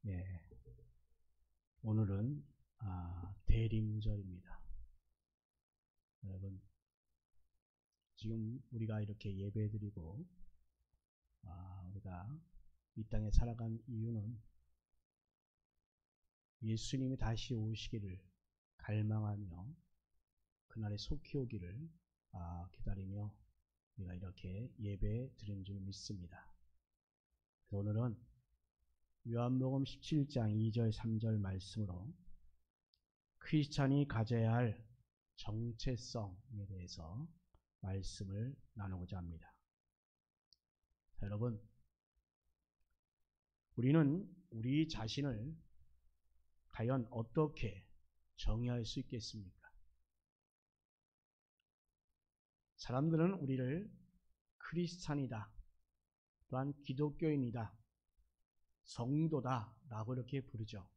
예, 오늘은 대림절입니다. 여러분, 지금 우리가 이렇게 예배드리고 우리가 이 땅에 살아간 이유는 예수님이 다시 오시기를 갈망하며 그날에 속히 오기를 기다리며 우리가 이렇게 예배 드린 줄 믿습니다. 그래서 오늘은 요한복음 17장 2절 3절 말씀으로 크리스찬이 가져야 할 정체성에 대해서 말씀을 나누고자 합니다. 자, 여러분, 우리는 우리 자신을 과연 어떻게 정의할 수 있겠습니까? 사람들은 우리를 크리스찬이다, 또한 기독교인이다, 성도다 라고 이렇게 부르죠.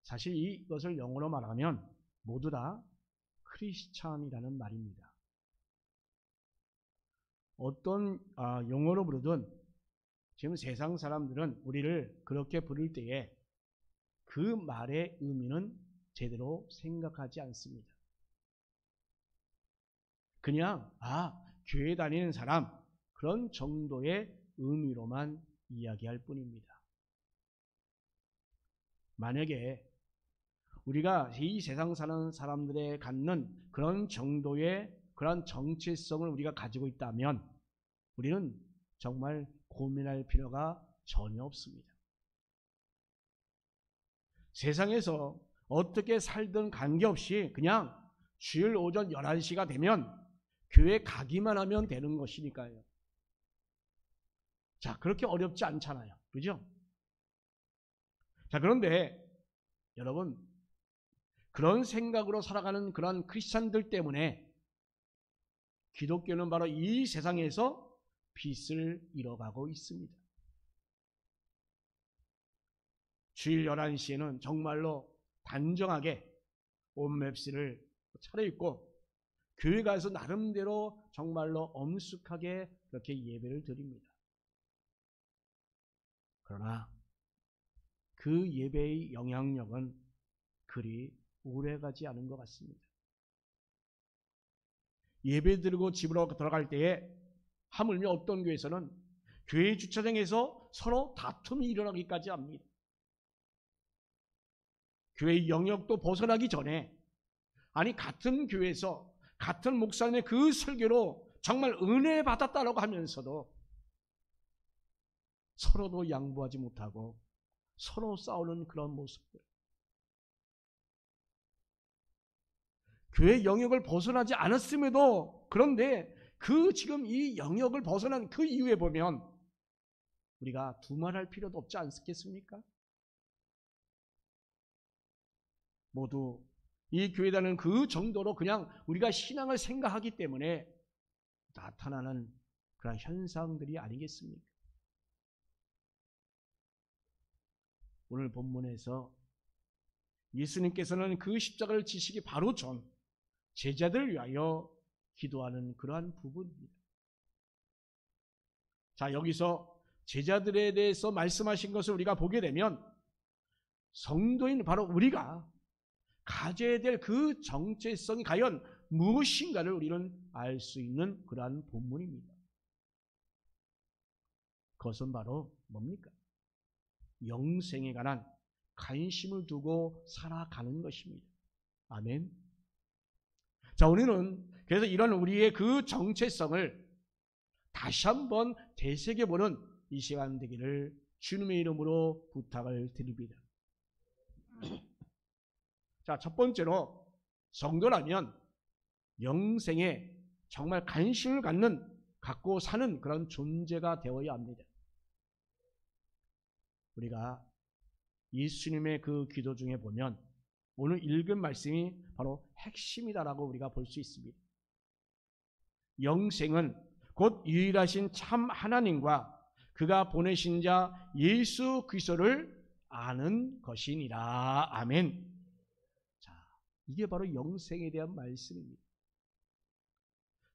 사실 이것을 영어로 말하면 모두 다 크리스찬이라는 말입니다. 어떤 용어로 부르든 지금 세상 사람들은 우리를 그렇게 부를 때에 그 말의 의미는 제대로 생각하지 않습니다. 그냥 교회 다니는 사람, 그런 정도의 의미로만 이야기할 뿐입니다. 만약에 우리가 이 세상 사는 사람들에 갖는 그런 정도의 그런 정체성을 우리가 가지고 있다면 우리는 정말 고민할 필요가 전혀 없습니다. 세상에서 어떻게 살든 관계없이 그냥 주일 오전 11시가 되면 교회 가기만 하면 되는 것이니까요. 자, 그렇게 어렵지 않잖아요. 그죠? 자, 그런데 여러분, 그런 생각으로 살아가는 그런 크리스찬들 때문에 기독교는 바로 이 세상에서 빛을 잃어가고 있습니다. 주일 11시에는 정말로 단정하게 옷 맵시를 차려입고 교회 가서 나름대로 정말로 엄숙하게 그렇게 예배를 드립니다. 그러나 그 예배의 영향력은 그리 오래가지 않은 것 같습니다. 예배 드리고 집으로 들어갈 때에 하물며 어떤 교회에서는 교회 주차장에서 서로 다툼이 일어나기까지 합니다. 교회의 영역도 벗어나기 전에 같은 교회에서 같은 목사님의 그 설교로 정말 은혜 받았다라고 하면서도 서로도 양보하지 못하고 서로 싸우는 그런 모습들. 교회 영역을 벗어나지 않았음에도 그런데 지금 이 영역을 벗어난 그 이유에 보면 우리가 두말할 필요도 없지 않겠습니까? 모두 이 교회 다니는 그 정도로 그냥 우리가 신앙을 생각하기 때문에 나타나는 그런 현상들이 아니겠습니까? 오늘 본문에서 예수님께서는 그 십자가를 지시기 바로 전 제자들을 위하여 기도하는 그러한 부분입니다. 자, 여기서 제자들에 대해서 말씀하신 것을 우리가 보게 되면 성도인 바로 우리가 가져야 될 그 정체성이 과연 무엇인가를 우리는 알 수 있는 그러한 본문입니다. 그것은 바로 뭡니까? 영생에 관한 관심을 두고 살아가는 것입니다. 아멘. 자, 우리는 그래서 이런 우리의 그 정체성을 다시 한번 되새겨보는 이 시간 되기를 주님의 이름으로 부탁을 드립니다. 자, 첫 번째로 성도라면 영생에 정말 관심을 갖고 사는 그런 존재가 되어야 합니다. 우리가 예수님의 그 기도 중에 보면 오늘 읽은 말씀이 바로 핵심이다라고 우리가 볼 수 있습니다. 영생은 곧 유일하신 참 하나님과 그가 보내신 자 예수 그리스도를 아는 것이니라. 아멘. 자, 이게 바로 영생에 대한 말씀입니다.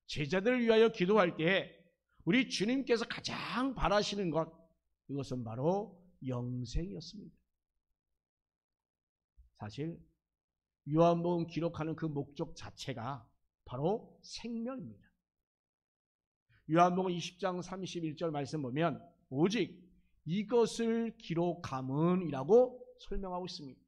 제자들을 위하여 기도할 때 우리 주님께서 가장 바라시는 것, 이것은 바로 영생이었습니다. 사실 요한복음 기록하는 그 목적 자체가 바로 생명입니다. 요한복음 20장 31절 말씀 보면 오직 이것을 기록함은이라고 설명하고 있습니다.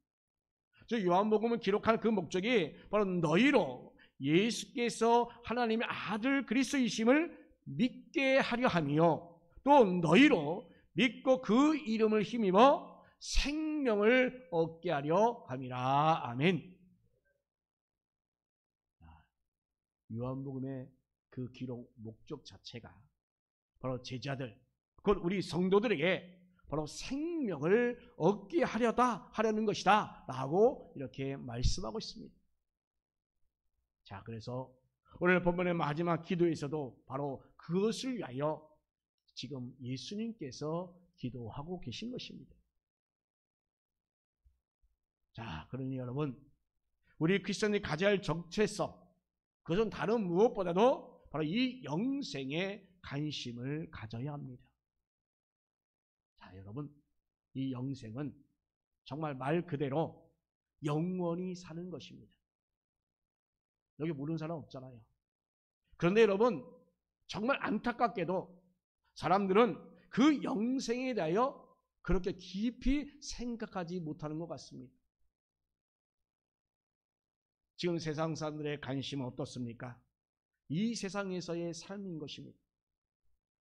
즉 요한복음을 기록할 그 목적이 바로 너희로 예수께서 하나님의 아들 그리스도이심을 믿게 하려 하며 또 너희로 믿고 그 이름을 힘입어 생명을 얻게 하려 함이라. 아멘. 요한복음의 그 기록 목적 자체가 바로 제자들, 곧 우리 성도들에게 바로 생명을 얻게 하려는 것이다 라고 이렇게 말씀하고 있습니다. 자, 그래서 오늘 본문의 마지막 기도에서도 바로 그것을 위하여 지금 예수님께서 기도하고 계신 것입니다. 자, 그러니 여러분, 우리 크리스천이 가져야 할 정체성, 그것은 다른 무엇보다도 바로 이 영생에 관심을 가져야 합니다. 자, 여러분, 이 영생은 정말 말 그대로 영원히 사는 것입니다. 여기 모르는 사람 없잖아요. 그런데 여러분, 정말 안타깝게도 사람들은 그 영생에 대하여 그렇게 깊이 생각하지 못하는 것 같습니다. 지금 세상 사람들의 관심은 어떻습니까? 이 세상에서의 삶인 것입니다.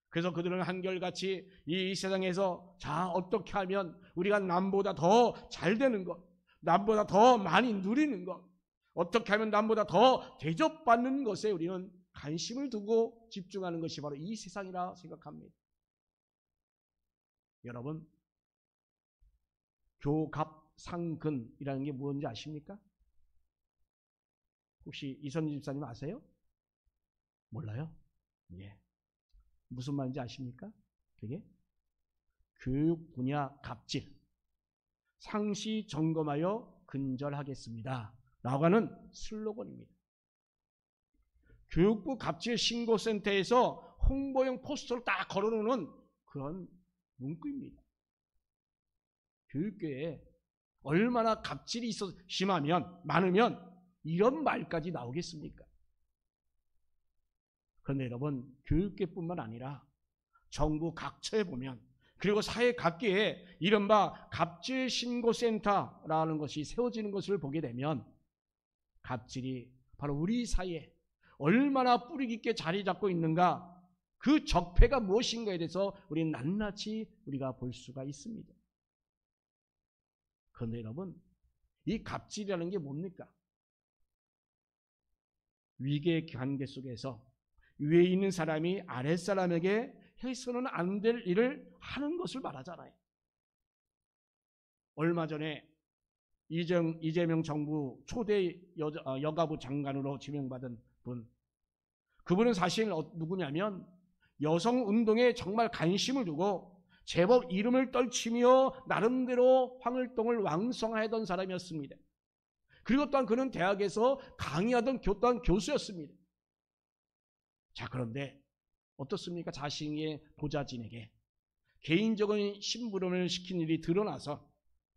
그래서 그들은 한결같이 이 세상에서 자, 어떻게 하면 우리가 남보다 더 잘 되는 것, 남보다 더 많이 누리는 것, 어떻게 하면 남보다 더 대접받는 것에 우리는 관심을 두고 집중하는 것이 바로 이 세상이라 생각합니다. 여러분, 교갑상근이라는 게 뭔지 아십니까? 혹시 이선희 집사님 아세요? 몰라요? 예. 무슨 말인지 아십니까? 그게 교육 분야 갑질, 상시 점검하여 근절하겠습니다 라고 하는 슬로건입니다. 교육부 갑질 신고센터에서 홍보용 포스터를 딱 걸어놓는 그런 문구입니다. 교육계에 얼마나 갑질이 많으면 이런 말까지 나오겠습니까? 그런데 여러분, 교육계뿐만 아니라 정부 각처에 보면, 그리고 사회 각계에 이른바 갑질신고센터라는 것이 세워지는 것을 보게 되면 갑질이 바로 우리 사회에 얼마나 뿌리 깊게 자리 잡고 있는가, 그 적폐가 무엇인가에 대해서 우리는 낱낱이 우리가 볼 수가 있습니다. 그런데 여러분, 이 갑질이라는 게 뭡니까? 위계 관계 속에서 위에 있는 사람이 아랫사람에게 해서는 안 될 일을 하는 것을 말하잖아요. 얼마 전에 이재명 정부 초대 여가부 장관으로 지명받은 분, 그분은 사실 누구냐면 여성운동에 정말 관심을 두고 제법 이름을 떨치며 나름대로 황을동을 왕성하던 사람이었습니다. 그리고 또한 그는 대학에서 강의하던 또한 교수였습니다. 자, 그런데 어떻습니까? 자신의 보좌진에게 개인적인 심부름을 시킨 일이 드러나서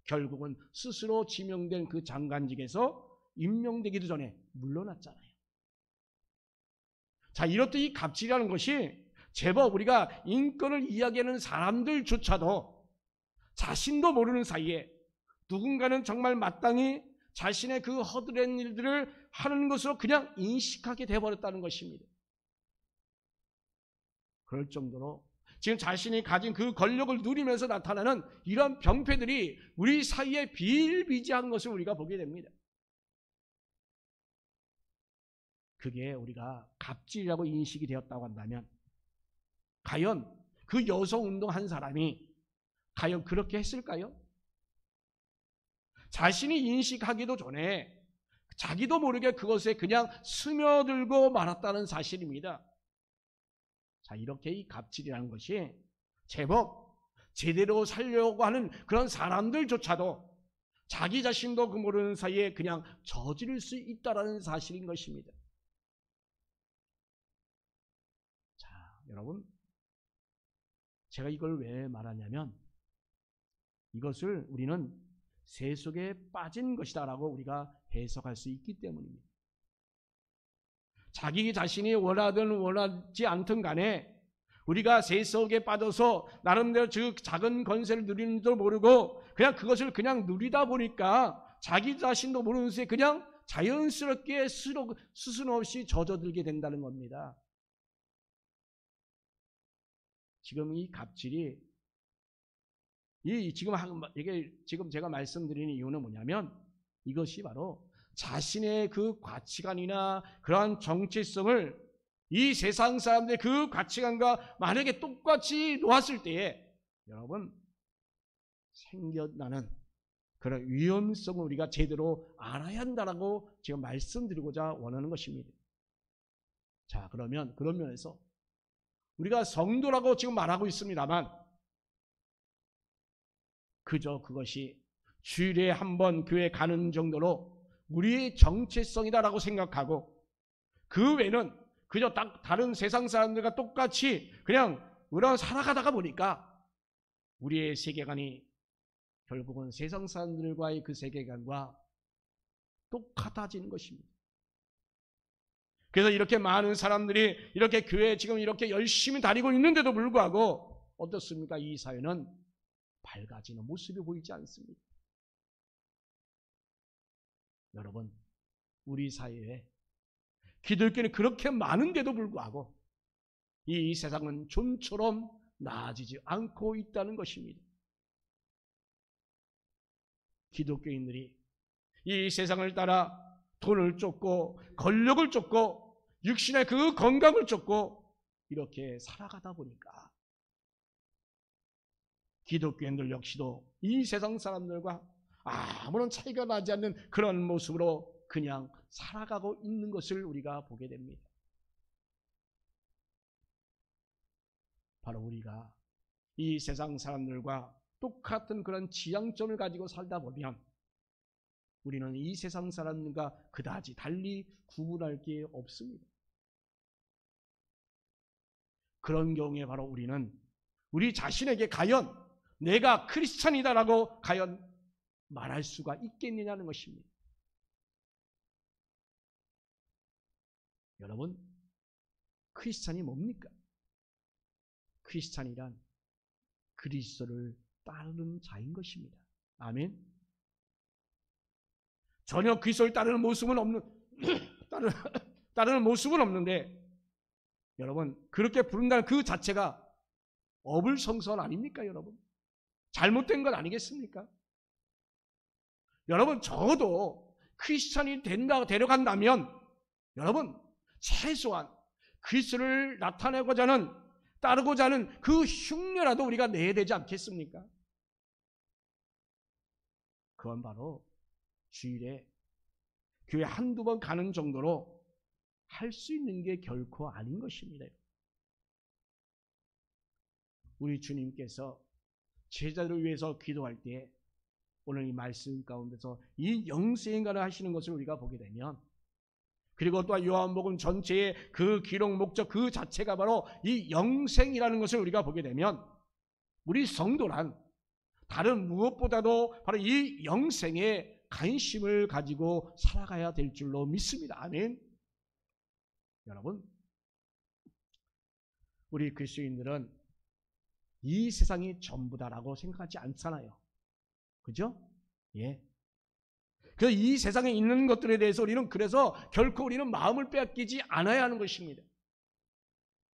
결국은 스스로 지명된 그 장관직에서 임명되기도 전에 물러났잖아요. 자, 이렇듯 이 갑질이라는 것이 제법 우리가 인권을 이야기하는 사람들조차도 자신도 모르는 사이에 누군가는 정말 마땅히 자신의 그 허드렛 일들을 하는 것으로 그냥 인식하게 되어버렸다는 것입니다. 그럴 정도로 지금 자신이 가진 그 권력을 누리면서 나타나는 이런 병폐들이 우리 사이에 비일비재한 것을 우리가 보게 됩니다. 그게 우리가 갑질이라고 인식이 되었다고 한다면 과연 그 여성운동 한 사람이 과연 그렇게 했을까요? 자신이 인식하기도 전에 자기도 모르게 그것에 그냥 스며들고 말았다는 사실입니다. 자, 이렇게 이 갑질이라는 것이 제법 제대로 살려고 하는 그런 사람들조차도 자기 자신도 그 모르는 사이에 그냥 저지를 수 있다는 사실인 것입니다. 자, 여러분, 제가 이걸 왜 말하냐면 이것을 우리는 세속에 빠진 것이다라고 우리가 해석할 수 있기 때문입니다. 자기 자신이 원하든 원하지 않든 간에 우리가 세속에 빠져서 나름대로 즉 작은 권세를 누리는 줄 모르고 그냥 그것을 그냥 누리다 보니까 자기 자신도 모르는 새에 그냥 자연스럽게 스스럼 없이 젖어들게 된다는 겁니다. 지금 이 갑질이 이게 지금 제가 말씀드리는 이유는 뭐냐면 이것이 바로 자신의 그 가치관이나 그러한 정체성을 이 세상 사람들의 그 가치관과 만약에 똑같이 놓았을 때에 여러분 생겨나는 그런 위험성을 우리가 제대로 알아야 한다라고 지금 말씀드리고자 원하는 것입니다. 자, 그러면 그런 면에서 우리가 성도라고 지금 말하고 있습니다만 그저 그것이 주일에 한 번 교회 가는 정도로 우리의 정체성이다라고 생각하고 그 외에는 그저 다른 세상 사람들과 똑같이 그냥 살아가다가 보니까 우리의 세계관이 결국은 세상 사람들과의 그 세계관과 똑같아지는 것입니다. 그래서 이렇게 많은 사람들이 이렇게 교회에 지금 이렇게 열심히 다니고 있는데도 불구하고 어떻습니까? 이 사회는 밝아지는 모습이 보이지 않습니다. 여러분, 우리 사회에 기독교는 그렇게 많은데도 불구하고 이 세상은 좀처럼 나아지지 않고 있다는 것입니다. 기독교인들이 이 세상을 따라 돈을 쫓고 권력을 쫓고 육신의 그 건강을 쫓고 이렇게 살아가다 보니까 기독교인들 역시도 이 세상 사람들과 아무런 차이가 나지 않는 그런 모습으로 그냥 살아가고 있는 것을 우리가 보게 됩니다. 바로 우리가 이 세상 사람들과 똑같은 그런 지향점을 가지고 살다 보면 우리는 이 세상 사람들과 그다지 달리 구분할 게 없습니다. 그런 경우에 바로 우리는 우리 자신에게 과연 내가 크리스찬이다라고 과연 말할 수가 있겠느냐는 것입니다. 여러분, 크리스찬이 뭡니까? 크리스찬이란 그리스도를 따르는 자인 것입니다. 아멘. 전혀 그리스도를 따르는 모습은 따르는 모습은 없는데 여러분 그렇게 부른다는 그 자체가 어불성설 아닙니까? 여러분 잘못된 것 아니겠습니까? 여러분 적어도 크리스찬이 데려간다면 여러분 최소한 그리스도를 나타내고자 하는 따르고자 하는 그 흉내라도 우리가 내야 되지 않겠습니까? 그건 바로 주일에 교회 한두 번 가는 정도로 할 수 있는 게 결코 아닌 것입니다. 우리 주님께서 제자들을 위해서 기도할 때 오늘 이 말씀 가운데서 이 영생인간을 하시는 것을 우리가 보게 되면 그리고 또한 요한복음 전체의 그 기록 목적 그 자체가 바로 이 영생이라는 것을 우리가 보게 되면 우리 성도란 다른 무엇보다도 바로 이 영생에 관심을 가지고 살아가야 될 줄로 믿습니다. 아멘. 여러분, 우리 그리스도인들은 이 세상이 전부다라고 생각하지 않잖아요. 그죠? 예. 그래서 이 세상에 있는 것들에 대해서 우리는 그래서 결코 우리는 마음을 빼앗기지 않아야 하는 것입니다.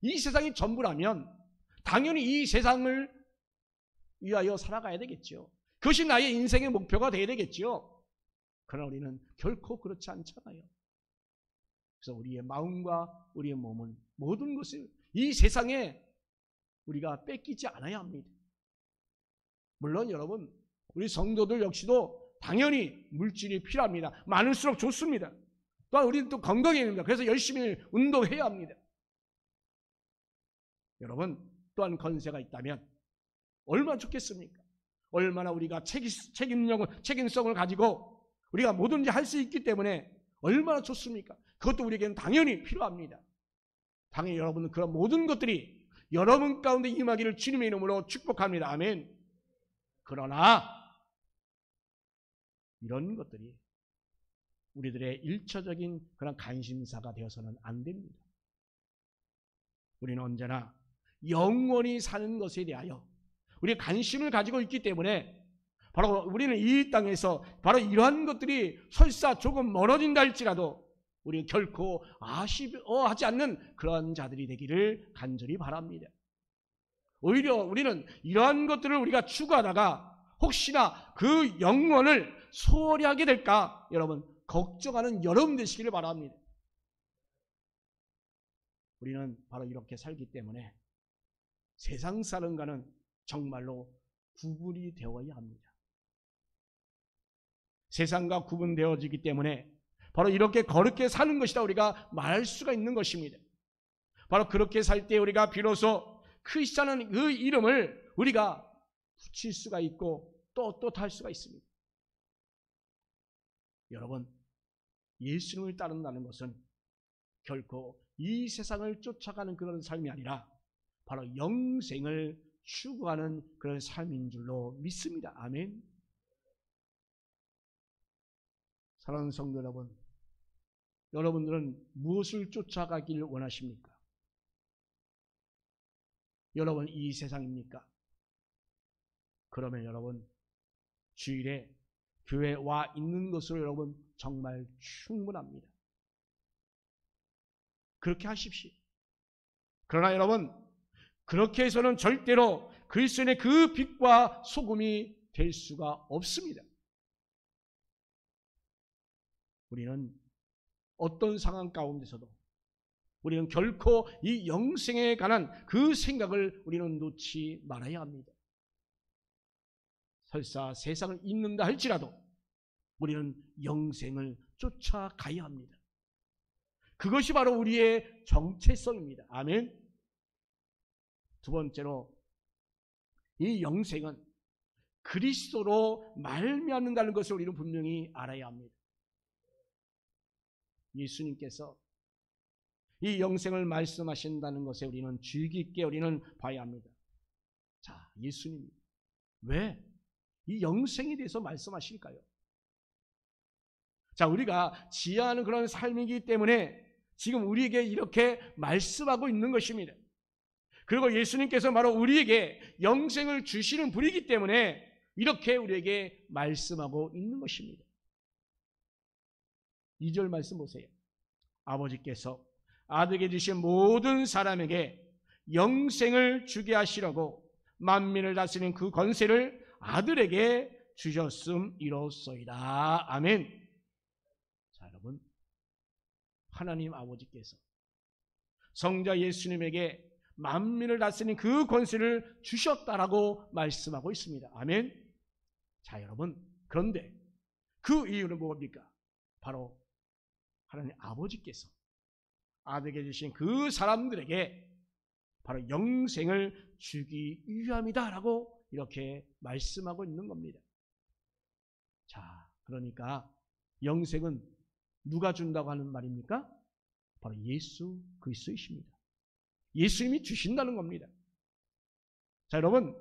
이 세상이 전부라면 당연히 이 세상을 위하여 살아가야 되겠죠. 그것이 나의 인생의 목표가 되어야 되겠죠. 그러나 우리는 결코 그렇지 않잖아요. 그래서 우리의 마음과 우리의 몸은 모든 것을 이 세상에 우리가 뺏기지 않아야 합니다. 물론 여러분 우리 성도들 역시도 당연히 물질이 필요합니다. 많을수록 좋습니다. 또한 우리는 또 건강해야 됩니다. 그래서 열심히 운동해야 합니다. 여러분 또한 건세가 있다면 얼마나 좋겠습니까? 얼마나 우리가 책임성을 가지고 우리가 뭐든지 할 수 있기 때문에 얼마나 좋습니까? 그것도 우리에게는 당연히 필요합니다. 당연히 여러분은 그런 모든 것들이 여러분 가운데 임하기를 주님의 이름으로 축복합니다. 아멘. 그러나 이런 것들이 우리들의 일차적인 그런 관심사가 되어서는 안 됩니다. 우리는 언제나 영원히 사는 것에 대하여 우리 관심을 가지고 있기 때문에 바로 우리는 이 땅에서 바로 이러한 것들이 설사 조금 멀어진다 할지라도 우리는 결코 아쉬워하지 않는 그러한 자들이 되기를 간절히 바랍니다. 오히려 우리는 이러한 것들을 우리가 추구하다가 혹시나 그 영혼을 소홀히 하게 될까 여러분 걱정하는 여러분 되시기를 바랍니다. 우리는 바로 이렇게 살기 때문에 세상 사람과는 정말로 구분이 되어야 합니다. 세상과 구분되어지기 때문에 바로 이렇게 거룩게 사는 것이다 우리가 말할 수가 있는 것입니다. 바로 그렇게 살 때 우리가 비로소 크리스찬은 그 이름을 우리가 붙일 수가 있고 또 탈 수가 있습니다. 여러분, 예수님을 따른다는 것은 결코 이 세상을 쫓아가는 그런 삶이 아니라 바로 영생을 추구하는 그런 삶인 줄로 믿습니다. 아멘. 사랑하는 성도 여러분, 여러분들은 무엇을 쫓아가길 원하십니까? 여러분 이 세상입니까? 그러면 여러분 주일에 교회에 와 있는 것으로 여러분 정말 충분합니다. 그렇게 하십시오. 그러나 여러분 그렇게 해서는 절대로 그리스도인의 그 빛과 소금이 될 수가 없습니다. 우리는 어떤 상황 가운데서도 우리는 결코 이 영생에 관한 그 생각을 우리는 놓지 말아야 합니다. 설사 세상을 잊는다 할지라도 우리는 영생을 쫓아가야 합니다. 그것이 바로 우리의 정체성입니다. 아멘. 두 번째로 이 영생은 그리스도로 말미암는다는 것을 우리는 분명히 알아야 합니다. 예수님께서 이 영생을 말씀하신다는 것에 우리는 주의 깊게 우리는 봐야 합니다. 자, 예수님 왜 이 영생에 대해서 말씀하실까요? 자, 우리가 지향하는 그런 삶이기 때문에 지금 우리에게 이렇게 말씀하고 있는 것입니다. 그리고 예수님께서 바로 우리에게 영생을 주시는 분이기 때문에 이렇게 우리에게 말씀하고 있는 것입니다. 2절 말씀 보세요. 아버지께서 아들에게 주신 모든 사람에게 영생을 주게 하시려고 만민을 다스리는 그 권세를 아들에게 주셨음이로소이다. 아멘. 자, 여러분, 하나님 아버지께서 성자 예수님에게 만민을 다스리는 그 권세를 주셨다라고 말씀하고 있습니다. 아멘. 자, 여러분, 그런데 그 이유는 뭡니까? 바로 하나님 아버지께서 아들에게 주신 그 사람들에게 바로 영생을 주기 위함이다라고 이렇게 말씀하고 있는 겁니다. 자, 그러니까 영생은 누가 준다고 하는 말입니까? 바로 예수 그리스도이십니다. 예수님이 주신다는 겁니다. 자, 여러분,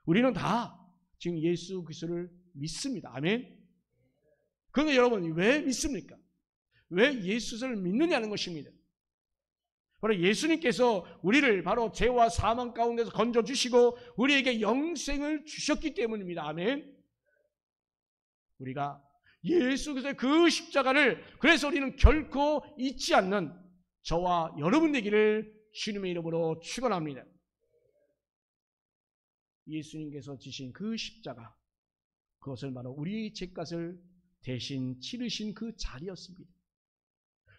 우리는 다 지금 예수 그리스도를 믿습니다. 아멘. 그런데 여러분 왜 믿습니까? 왜 예수를 믿느냐는 것입니다. 바로 예수님께서 우리를 바로 죄와 사망 가운데서 건져주시고 우리에게 영생을 주셨기 때문입니다. 아멘. 우리가 예수 그리스도의 그 십자가를 그래서 우리는 결코 잊지 않는 저와 여러분 되기를 주님의 이름으로 축원합니다. 예수님께서 지신 그 십자가, 그것을 바로 우리의 죄값을 대신 치르신 그 자리였습니다.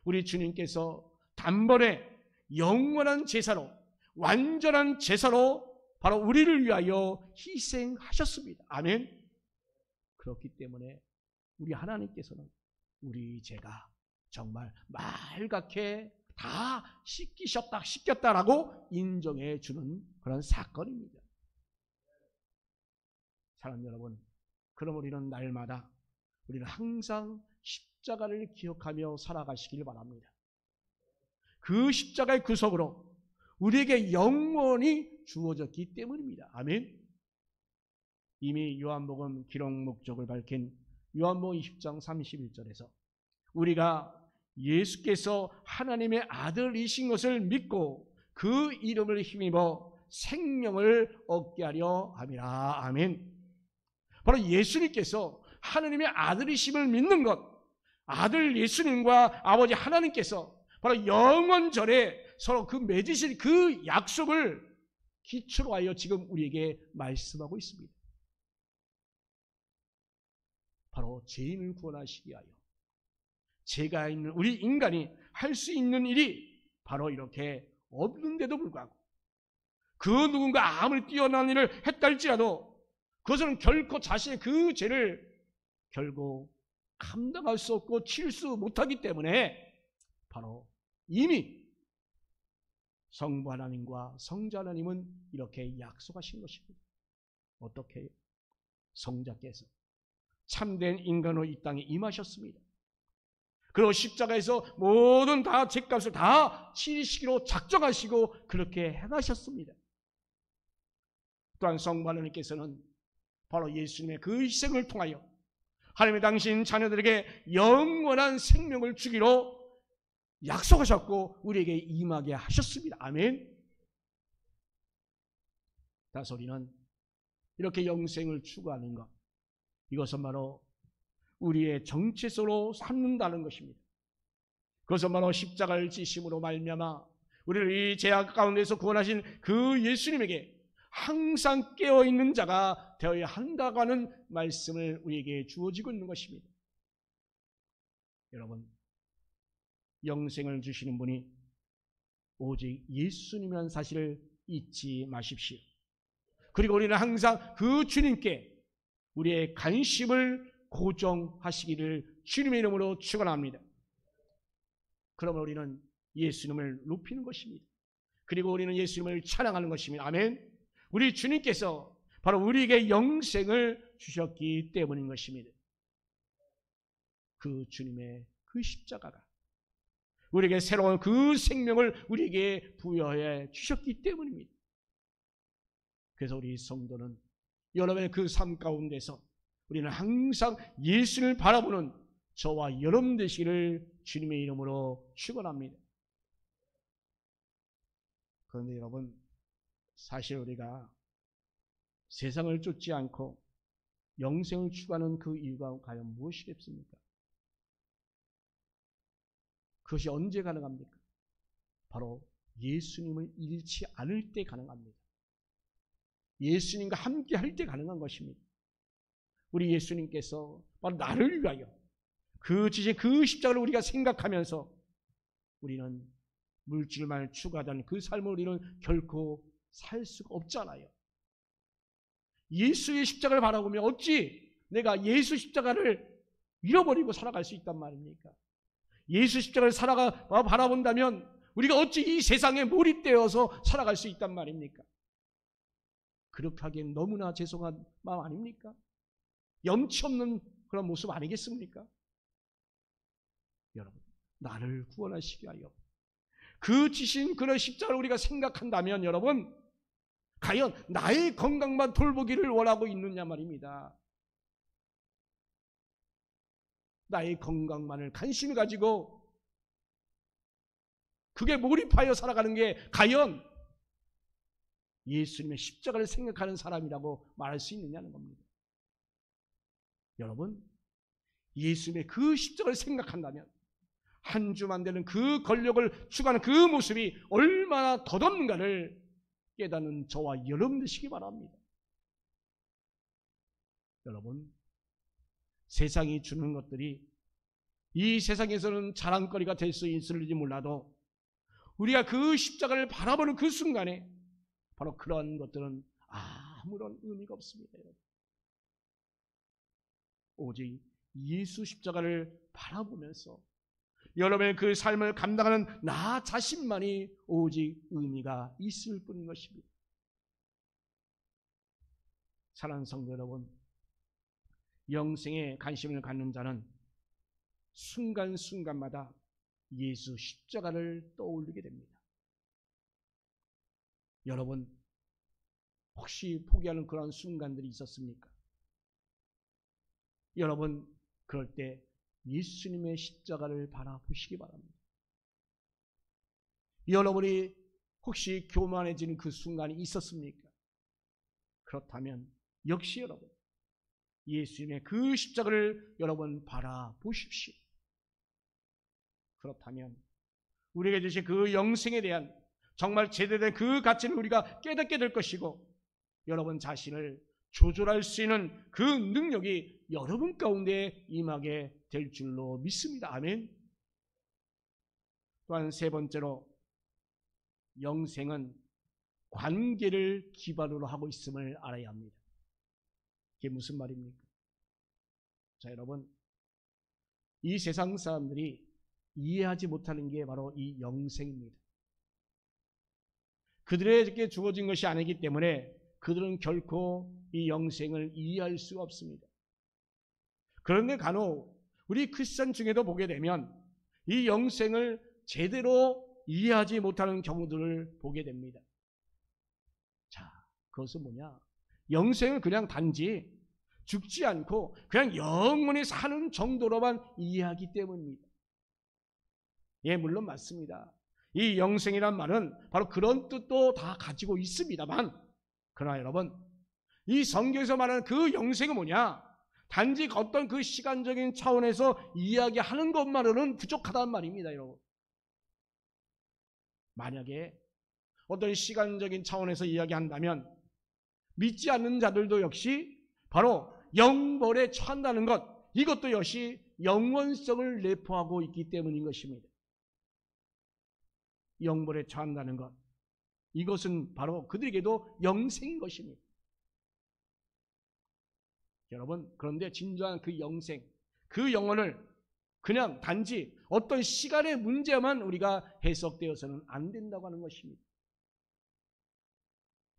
우리 주님께서 단번에 영원한 제사로, 완전한 제사로 바로 우리를 위하여 희생하셨습니다. 아멘. 그렇기 때문에 우리 하나님께서는 우리 죄가 정말 말갛게 다 씻겼다라고 인정해 주는 그런 사건입니다. 사랑하는 여러분, 그럼 우리는 날마다 우리는 항상 십자가를 기억하며 살아가시길 바랍니다. 그 십자가의 구속으로 우리에게 영원히 주어졌기 때문입니다. 아멘. 이미 요한복음 기록 목적을 밝힌 요한복음 20장 31절에서 우리가 예수께서 하나님의 아들이신 것을 믿고 그 이름을 힘입어 생명을 얻게 하려 함이라. 아멘. 바로 예수님께서 하나님의 아들이심을 믿는 것, 아들 예수님과 아버지 하나님께서 바로 영원전에 서로 그 맺으실 그 약속을 기초로 하여 지금 우리에게 말씀하고 있습니다. 바로 죄인을 구원하시기 위하여 죄가 있는 우리 인간이 할 수 있는 일이 바로 이렇게 없는데도 불구하고 그 누군가 아무리 뛰어난 일을 했다 할지라도 그것은 결코 자신의 그 죄를 결국 감당할 수 없고 치울 수 못하기 때문에 바로 이미 성부 하나님과 성자 하나님은 이렇게 약속하신 것입니다. 어떻게 해요? 성자께서 참된 인간으로 이 땅에 임하셨습니다. 그리고 십자가에서 모든 다 죄값을 다 치르시기로 작정하시고 그렇게 행하셨습니다. 또한 성부 하나님께서는 바로 예수님의 그 희생을 통하여 하나님의 당신 자녀들에게 영원한 생명을 주기로 약속하셨고 우리에게 임하게 하셨습니다. 아멘. 따라서 우리는 이렇게 영생을 추구하는 것, 이것은 바로 우리의 정체성으로 삼는다는 것입니다. 그것은 바로 십자가를 지심으로 말미암아 우리를 이 죄악 가운데서 구원하신 그 예수님에게 항상 깨어있는 자가 되어야 한다고 하는 말씀을 우리에게 주어지고 있는 것입니다. 여러분, 영생을 주시는 분이 오직 예수님이라는 사실을 잊지 마십시오. 그리고 우리는 항상 그 주님께 우리의 관심을 고정하시기를 주님의 이름으로 축원합니다. 그러면 우리는 예수님을 높이는 것입니다. 그리고 우리는 예수님을 찬양하는 것입니다. 아멘. 우리 주님께서 바로 우리에게 영생을 주셨기 때문인 것입니다. 그 주님의 그 십자가가 우리에게 새로운 그 생명을 우리에게 부여해 주셨기 때문입니다. 그래서 우리 성도는 여러분의 그 삶 가운데서 우리는 항상 예수를 바라보는 저와 여러분 되시기를 주님의 이름으로 축원합니다. 그런데 여러분, 사실 우리가 세상을 쫓지 않고 영생을 추구하는 그 이유가 과연 무엇이겠습니까? 그것이 언제 가능합니까? 바로 예수님을 잃지 않을 때 가능합니다. 예수님과 함께 할 때 가능한 것입니다. 우리 예수님께서 바로 나를 위하여 그 지신 그 십자가를 우리가 생각하면서 우리는 물질만 추구하던 그 삶을 우리는 결코 살 수가 없잖아요. 예수의 십자가를 바라보면 어찌 내가 예수 십자가를 잃어버리고 살아갈 수 있단 말입니까? 예수 십자가를 바라본다면 우리가 어찌 이 세상에 몰입되어서 살아갈 수 있단 말입니까? 그렇게 하기엔 너무나 죄송한 마음 아닙니까? 염치 없는 그런 모습 아니겠습니까? 여러분, 나를 구원하시기 위하여 그 지신 그런 십자가를 우리가 생각한다면 여러분, 과연 나의 건강만 돌보기를 원하고 있느냐 말입니다. 나의 건강만을 관심을 가지고 그게 몰입하여 살아가는 게 과연 예수님의 십자가를 생각하는 사람이라고 말할 수 있느냐는 겁니다. 여러분, 예수님의 그 십자가를 생각한다면 한 주만 되는 그 권력을 추구하는 그 모습이 얼마나 덧없는가를 깨닫는 저와 여러분 되시기 바랍니다. 여러분, 세상이 주는 것들이 이 세상에서는 자랑거리가 될 수 있을지 몰라도 우리가 그 십자가를 바라보는 그 순간에 바로 그런 것들은 아무런 의미가 없습니다. 여러분. 오직 예수 십자가를 바라보면서 여러분의 그 삶을 감당하는 나 자신만이 오직 의미가 있을 뿐인 것입니다. 사랑하는 성도 여러분, 영생에 관심을 갖는 자는 순간순간마다 예수 십자가를 떠올리게 됩니다. 여러분, 혹시 포기하는 그런 순간들이 있었습니까? 여러분, 그럴 때 예수님의 십자가를 바라보시기 바랍니다. 여러분이 혹시 교만해지는 그 순간이 있었습니까? 그렇다면 역시 여러분, 예수님의 그 십자가를 여러분 바라보십시오. 그렇다면 우리에게 주신 그 영생에 대한 정말 제대로 된 그 가치를 우리가 깨닫게 될 것이고, 여러분 자신을 조절할 수 있는 그 능력이 여러분 가운데 임하게 될 줄로 믿습니다. 아멘. 또한 세 번째로, 영생은 관계를 기반으로 하고 있음을 알아야 합니다. 이게 무슨 말입니까? 자, 여러분, 이 세상 사람들이 이해하지 못하는 게 바로 이 영생입니다. 그들에게 주어진 것이 아니기 때문에 그들은 결코 이 영생을 이해할 수가 없습니다. 그런데 간혹 우리 크리스천 중에도 보게 되면 이 영생을 제대로 이해하지 못하는 경우들을 보게 됩니다. 자, 그것은 뭐냐? 영생을 그냥 단지 죽지 않고 그냥 영원히 사는 정도로만 이해하기 때문입니다. 예, 물론 맞습니다. 이 영생이란 말은 바로 그런 뜻도 다 가지고 있습니다만, 그러나 여러분, 이 성경에서 말하는 그 영생은 뭐냐? 단지 어떤 그 시간적인 차원에서 이야기하는 것만으로는 부족하다는 말입니다, 여러분. 만약에 어떤 시간적인 차원에서 이야기한다면 믿지 않는 자들도 역시 바로 영벌에 처한다는 것, 이것도 역시 영원성을 내포하고 있기 때문인 것입니다. 영벌에 처한다는 것, 이것은 바로 그들에게도 영생인 것입니다. 여러분, 그런데 진정한 그 영생, 그 영혼을 그냥 단지 어떤 시간의 문제만 우리가 해석되어서는 안 된다고 하는 것입니다.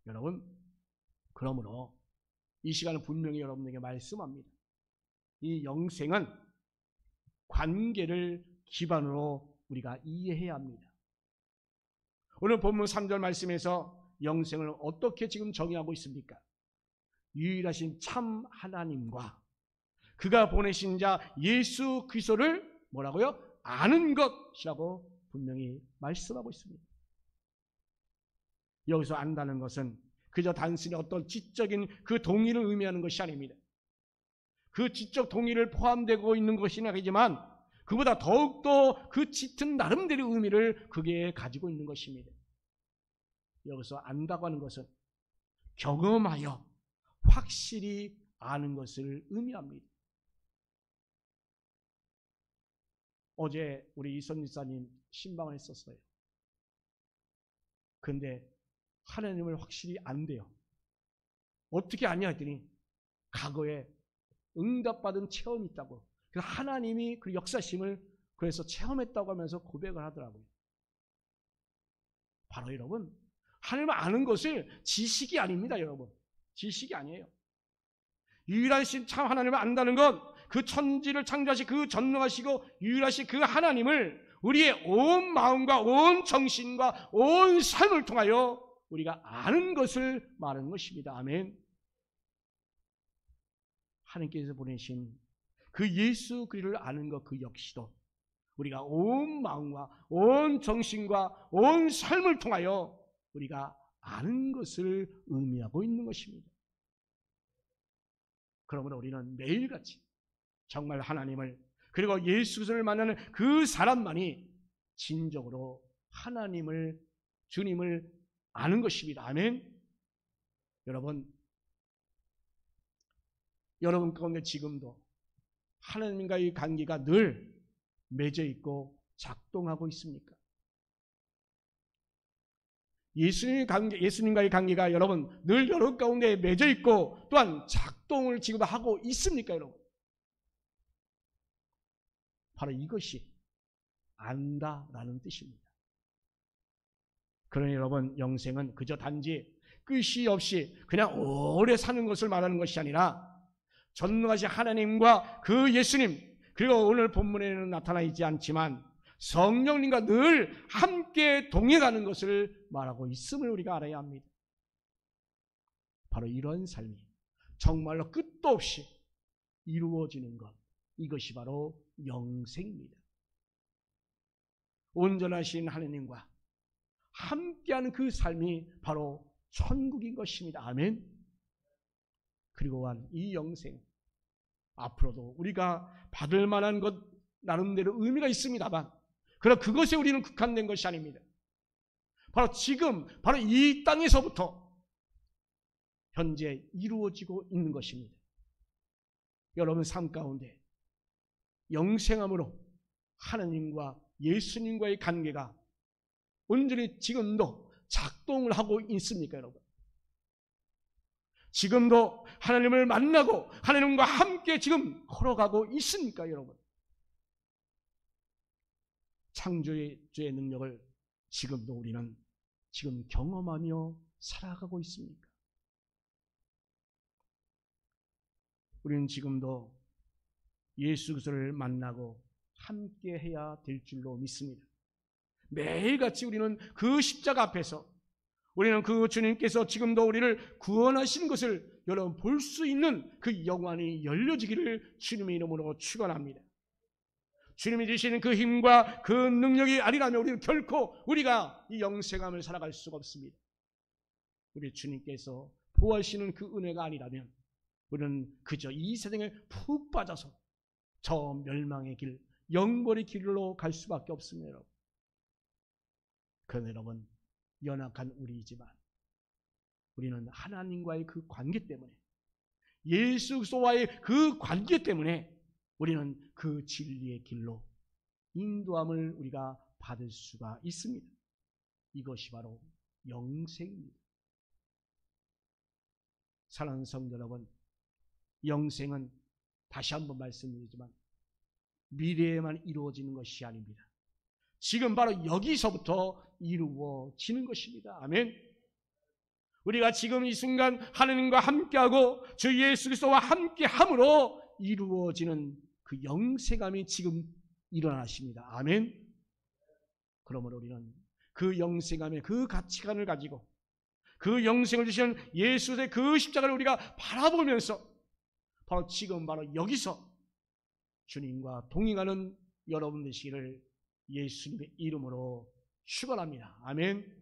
여러분, 그러므로 이 시간은 분명히 여러분에게 말씀합니다. 이 영생은 관계를 기반으로 우리가 이해해야 합니다. 오늘 본문 3절 말씀에서 영생을 어떻게 지금 정의하고 있습니까? 유일하신 참 하나님과 그가 보내신 자 예수 그리스도를 뭐라고요? 아는 것이라고 분명히 말씀하고 있습니다. 여기서 안다는 것은 그저 단순히 어떤 지적인 그 동의를 의미하는 것이 아닙니다. 그 지적 동의를 포함되고 있는 것이 아니지만 그보다 더욱더 그 짙은 나름대로 의미를 그게 가지고 있는 것입니다. 여기서 안다고 하는 것은 경험하여 확실히 아는 것을 의미합니다. 어제 우리 이선 집사님 신방을 했었어요. 그런데 하나님을 확실히 안대요. 어떻게 아냐 했더니 과거에 응답받은 체험이 있다고. 그래서 하나님이 그 역사심을 그래서 체험했다고 하면서 고백을 하더라고요. 바로 여러분, 하나님을 아는 것을 지식이 아닙니다, 여러분. 지식이 아니에요. 유일하신 참 하나님을 안다는 것, 그 천지를 창조하시 그 전능하시고 유일하신 그 하나님을 우리의 온 마음과 온 정신과 온 삶을 통하여 우리가 아는 것을 말하는 것입니다. 아멘. 하나님께서 보내신 그 예수 그리스도를 아는 것, 그 역시도 우리가 온 마음과 온 정신과 온 삶을 통하여 우리가 아는 것을 의미하고 있는 것입니다. 그러므로 우리는 매일같이 정말 하나님을 그리고 예수 그리스도를 만나는 그 사람만이 진정으로 하나님을, 주님을 아는 것입니다. 아멘. 여러분 가운데 지금도 하나님과의 관계가 늘 맺어 있고 작동하고 있습니까? 예수님과의 관계가 여러분 늘 여러분 가운데 맺어 있고 또한 작동을 지금 하고 있습니까, 여러분? 바로 이것이 안다라는 뜻입니다. 그러니 여러분, 영생은 그저 단지 끝이 없이 그냥 오래 사는 것을 말하는 것이 아니라 전능하신 하나님과 그 예수님, 그리고 오늘 본문에는 나타나 있지 않지만 성령님과 늘 함께 동행하는 것을 말하고 있음을 우리가 알아야 합니다. 바로 이런 삶이 정말로 끝도 없이 이루어지는 것, 이것이 바로 영생입니다. 온전하신 하나님과 함께하는 그 삶이 바로 천국인 것입니다. 아멘. 그리고 이 영생, 앞으로도 우리가 받을 만한 것 나름대로 의미가 있습니다만, 그러나 그것에 우리는 국한된 것이 아닙니다. 바로 지금, 바로 이 땅에서부터 현재 이루어지고 있는 것입니다. 여러분 삶 가운데 영생함으로 하나님과 예수님과의 관계가 온전히 지금도 작동을 하고 있습니까, 여러분? 지금도 하나님을 만나고 하나님과 함께 지금 걸어가고 있습니까, 여러분? 창조의 죄의 능력을 지금도 우리는 지금 경험하며 살아가고 있습니까? 우리는 지금도 예수 그리스도를 만나고 함께 해야 될 줄로 믿습니다. 매일같이 우리는 그 십자가 앞에서 우리는 그 주님께서 지금도 우리를 구원하시는 것을 여러분 볼 수 있는 그 영안이 열려지기를 주님의 이름으로 축원합니다. 주님이 주시는 그 힘과 그 능력이 아니라면 우리는 결코 우리가 이 영생함을 살아갈 수가 없습니다. 우리 주님께서 보호하시는 그 은혜가 아니라면 우리는 그저 이 세상에 푹 빠져서 저 멸망의 길, 영벌의 길로 갈 수밖에 없습니다, 여러분. 그런데 여러분, 연약한 우리이지만 우리는 하나님과의 그 관계 때문에, 예수 그리스도와의 그 관계 때문에 우리는 그 진리의 길로 인도함을 우리가 받을 수가 있습니다. 이것이 바로 영생입니다. 사랑하는 성도 여러분, 영생은 다시 한번 말씀드리지만 미래에만 이루어지는 것이 아닙니다. 지금 바로 여기서부터 이루어지는 것입니다. 아멘. 우리가 지금 이 순간 하나님과 함께하고 주 예수 그리스도와 함께함으로 이루어지는 그 영생함이 지금 일어나십니다. 아멘. 그러므로 우리는 그 영생함의 그 가치관을 가지고 그 영생을 주시는 예수의 그 십자가를 우리가 바라보면서 바로 지금 바로 여기서 주님과 동행하는 여러분 되시기를 예수님의 이름으로 축원합니다. 아멘.